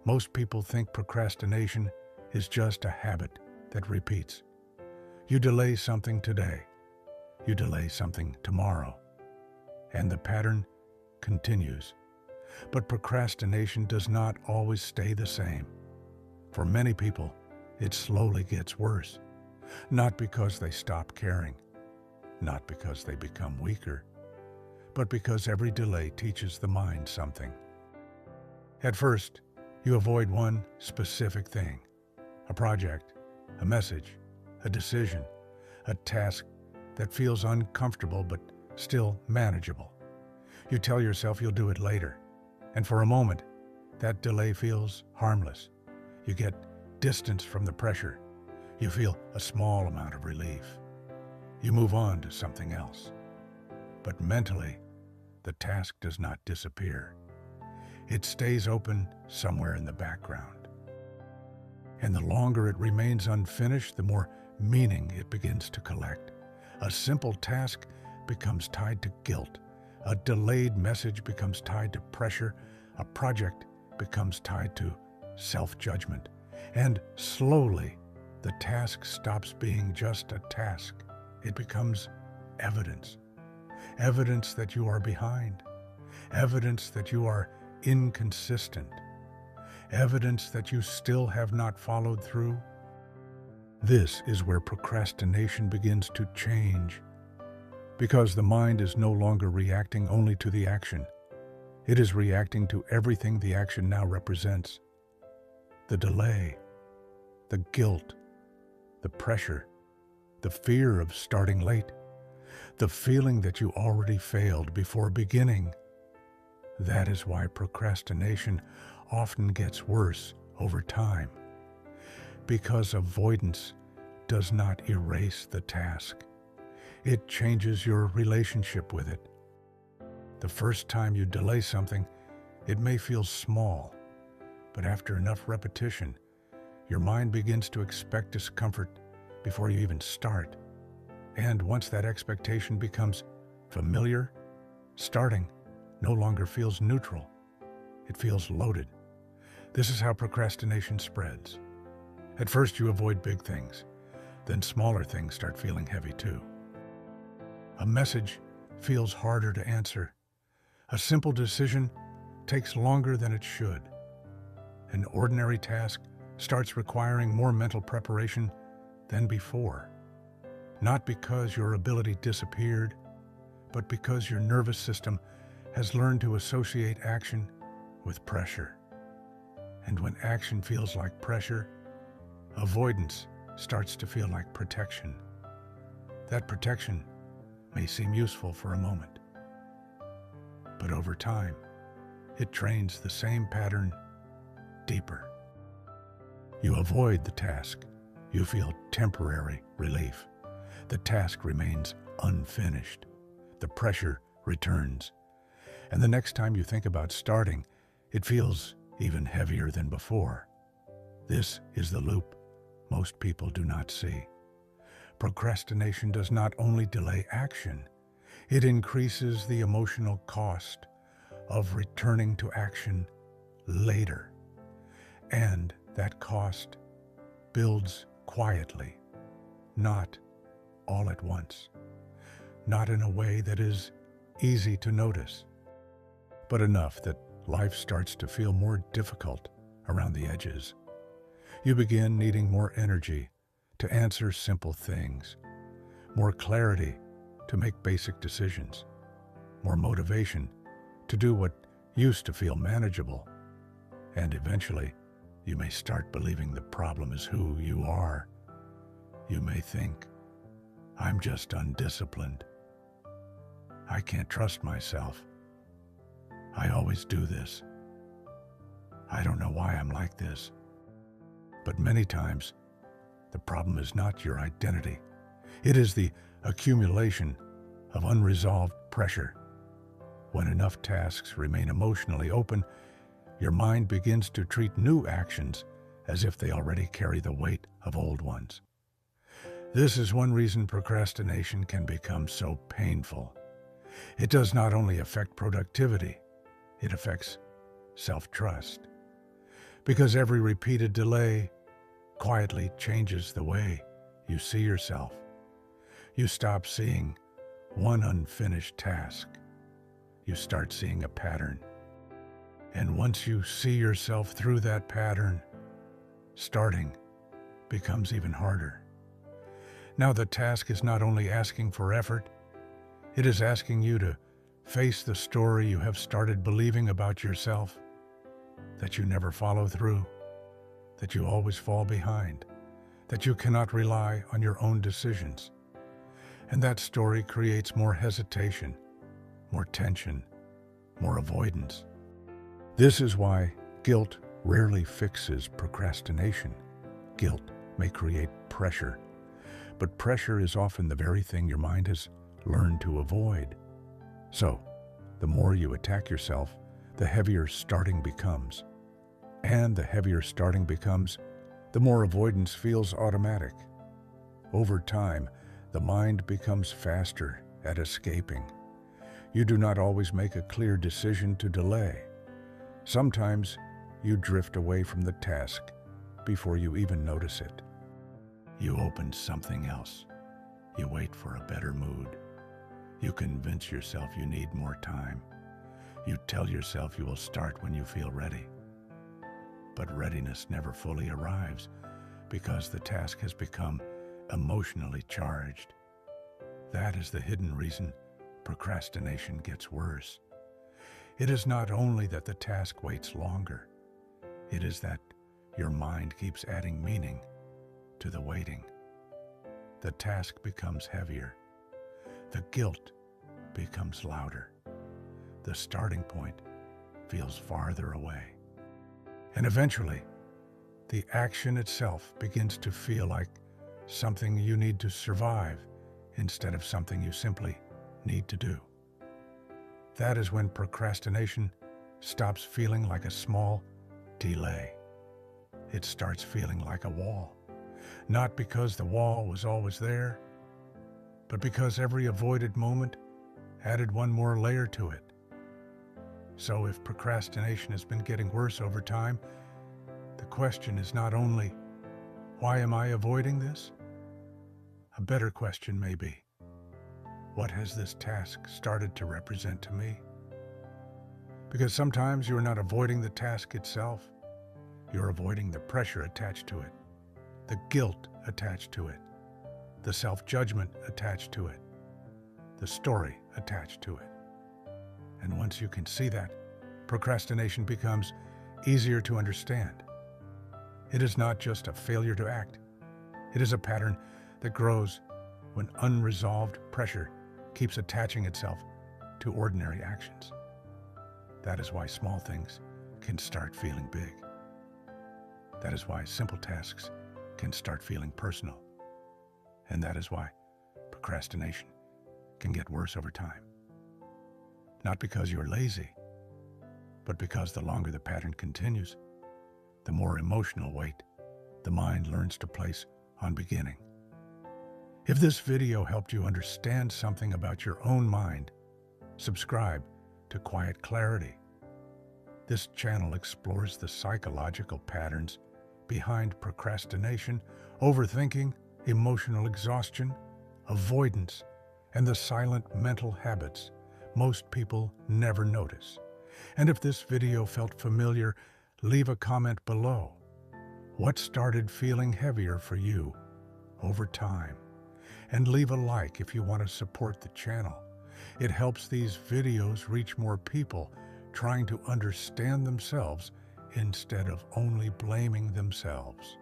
Most people think procrastination is just a habit that repeats. You delay something today, you delay something tomorrow, and the pattern continues. But procrastination does not always stay the same. For many people, it slowly gets worse, not because they stop caring, not because they become weaker, but because every delay teaches the mind something. At first, you avoid one specific thing, a project, a message, a decision, a task that feels uncomfortable but still manageable. You tell yourself you'll do it later, and for a moment, that delay feels harmless. You get distance from the pressure. You feel a small amount of relief. You move on to something else. But mentally, the task does not disappear. It stays open somewhere in the background. And the longer it remains unfinished, the more meaning it begins to collect. A simple task becomes tied to guilt. A delayed message becomes tied to pressure. A project becomes tied to self-judgment. And slowly, the task stops being just a task. It becomes evidence. Evidence that you are behind. Evidence that you are inconsistent. Evidence that you still have not followed through. This is where procrastination begins to change, because the mind is no longer reacting only to the action. It is reacting to everything the action now represents. The delay, the guilt, the pressure, the fear of starting late, the feeling that you already failed before beginning. That is why procrastination often gets worse over time, because avoidance does not erase the task. It changes your relationship with it. The first time you delay something, it may feel small, but after enough repetition, your mind begins to expect discomfort before you even start. And once that expectation becomes familiar, starting no longer feels neutral. It feels loaded. This is how procrastination spreads. At first, you avoid big things. Then smaller things start feeling heavy too. A message feels harder to answer. A simple decision takes longer than it should. An ordinary task starts requiring more mental preparation than before. Not because your ability disappeared, but because your nervous system has learned to associate action with pressure. And when action feels like pressure, avoidance starts to feel like protection. That protection may seem useful for a moment, but over time, it trains the same pattern deeper. You avoid the task. You feel temporary relief. The task remains unfinished. The pressure returns. And the next time you think about starting, it feels even heavier than before. This is the loop most people do not see. Procrastination does not only delay action, it increases the emotional cost of returning to action later. And that cost builds quietly, not all at once, not in a way that is easy to notice, but enough that life starts to feel more difficult around the edges. You begin needing more energy to answer simple things, more clarity to make basic decisions, more motivation to do what used to feel manageable, and eventually you may start believing the problem is who you are. You may think, I'm just undisciplined. I can't trust myself. I always do this. I don't know why I'm like this. But many times, the problem is not your identity. It is the accumulation of unresolved pressure. When enough tasks remain emotionally open, your mind begins to treat new actions as if they already carry the weight of old ones. This is one reason procrastination can become so painful. It does not only affect productivity, it affects self-trust. Because every repeated delay quietly changes the way you see yourself. You stop seeing one unfinished task. You start seeing a pattern. And once you see yourself through that pattern, starting becomes even harder. Now the task is not only asking for effort, it is asking you to face the story you have started believing about yourself, that you never follow through, that you always fall behind, that you cannot rely on your own decisions. And that story creates more hesitation, more tension, more avoidance. This is why guilt rarely fixes procrastination. Guilt may create pressure, but pressure is often the very thing your mind has learned to avoid. So, the more you attack yourself, the heavier starting becomes. And the heavier starting becomes, the more avoidance feels automatic. Over time, the mind becomes faster at escaping. You do not always make a clear decision to delay. Sometimes you drift away from the task before you even notice it. You open something else. You wait for a better mood. You convince yourself you need more time. You tell yourself you will start when you feel ready. But readiness never fully arrives because the task has become emotionally charged. That is the hidden reason procrastination gets worse. It is not only that the task waits longer, it is that your mind keeps adding meaning to the waiting. The task becomes heavier. The guilt becomes louder. The starting point feels farther away. And eventually, the action itself begins to feel like something you need to survive instead of something you simply need to do. That is when procrastination stops feeling like a small delay. It starts feeling like a wall, not because the wall was always there, but because every avoided moment added one more layer to it. So if procrastination has been getting worse over time, the question is not only, why am I avoiding this? A better question may be, what has this task started to represent to me? Because sometimes you are not avoiding the task itself, you're avoiding the pressure attached to it, the guilt attached to it, the self-judgment attached to it, the story attached to it. And once you can see that, procrastination becomes easier to understand. It is not just a failure to act. It is a pattern that grows when unresolved pressure keeps attaching itself to ordinary actions. That is why small things can start feeling big. That is why simple tasks can start feeling personal. And that is why procrastination can get worse over time. Not because you're lazy, but because the longer the pattern continues, the more emotional weight the mind learns to place on beginning. If this video helped you understand something about your own mind, subscribe to Quiet Clarity. This channel explores the psychological patterns behind procrastination, overthinking, emotional exhaustion, avoidance, and the silent mental habits most people never notice. And if this video felt familiar, leave a comment below. What started feeling heavier for you over time? And leave a like if you want to support the channel. It helps these videos reach more people trying to understand themselves instead of only blaming themselves.